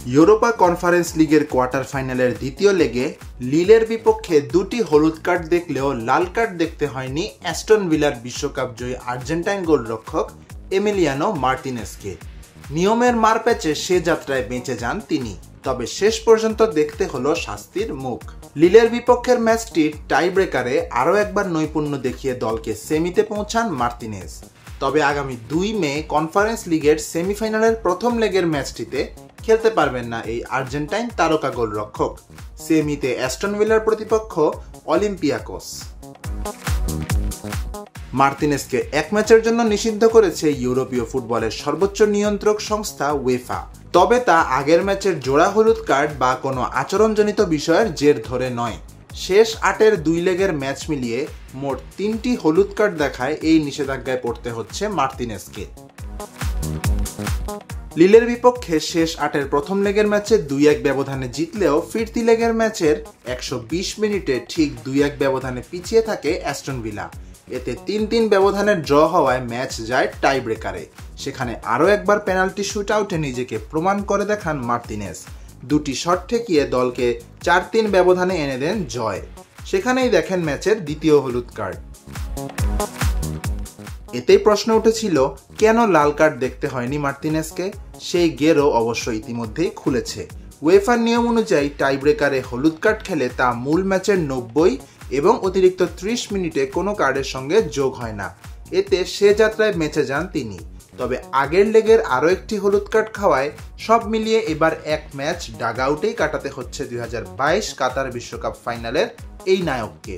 Europa conference লিগের quarter ফাইনালের দ্বিতীয় লেগে লিলের বিপক্ষে দুটি হলুদ কার্ড দেখলেও লাল কার্ড দেখতে হয়নি অ্যাস্টন ভিলার বিশ্বকাপ জয়ী আর্জেন্টাইন গোলরক্ষক এমিলিয়ানো মার্টিনেজকে। নিয়মের মারপ্যাচে সে যাত্রায় বেঁচে যান তিনি, তবে শেষ পর্যন্ত দেখতে হলো শাস্তির মুখ। লিলের বিপক্ষের ম্যাচটি টাই ব্রেকারে আরও একবার নৈপুণ্য দেখিয়ে দলকে সেমিতে পৌঁছান মার্টিনেজ। তবে আগামী 2 মে কনফারেন্স লিগের সেমিফাইনালের প্রথম লেগের ম্যাচটিতে খেলতে পারবেন না এই আর্জেন্টাইন তারকা গোলরক্ষক। সেমিতে অ্যাস্টন ভিলার প্রতিপক্ষ অলিম্পিয়াকোস। মার্টিনেজকে এক ম্যাচের জন্য নিষিদ্ধ করেছে ইউরোপীয় ফুটবলের সর্বোচ্চ নিয়ন্ত্রক সংস্থা উয়েফা। তবে তা আগের ম্যাচের জোড়া হলুদ কার্ড বা কোনো আচরণজনিত বিষয়ের জের ধরে নয়। শেষ 8-এর 2 লেগের ম্যাচ মিলিয়ে মোট 3টি হলুদ কার্ড দেখায় এই নিষেধাজ্ঞায় পড়তে হচ্ছে মার্টিনেজকে। লিলের বিপক্ষে শেষ 8-এর প্রথম লেগের ম্যাচে 2-1 ব্যবধানে জিতলেও ফিরতি লেগের ম্যাচের 120 মিনিটে ঠিক 2-1 ব্যবধানে পিছিয়ে থাকে অ্যাস্টন ভিলা। এতে 3-3 ব্যবধানের ড্র হওয়ায় ম্যাচ যায় টাই ব্রেকারে। সেখানে আরও একবার পেনাল্টি শুট আউটে নিজেকে প্রমাণ করে দেখান মার্টিনেজ। 2টি শট ঠেকিয়ে দলকে 4-3 ব্যবধানে এনে দেন জয়। সেখানেই দেখেন ম্যাচের দ্বিতীয় হলুদ কার্ড। এতেই প্রশ্ন উঠেছিল কেন লাল কার্ড দেখতে হয়নি মার্টিনেজকে। সেই গেরও অবশ্য ইতিমধ্যেই খুলেছে। উয়েফার নিয়ম অনুযায়ী টাই ব্রেকারে হলুদ কার্ড খেলে তা মূল ম্যাচের 90 এবং অতিরিক্ত 30 মিনিটে কোনো কার্ডের সঙ্গে যোগ হয় না। এতে সে যাত্রায় বেঁচে যান তিনি। তবে আগের লেগের আরও একটি হলুদ কার্ড খাওয়ায় সব মিলিয়ে এবার এক ম্যাচ ডাগ আউটেই কাটাতে হচ্ছে 2022 কাতার বিশ্বকাপ ফাইনালের এই নায়ককে।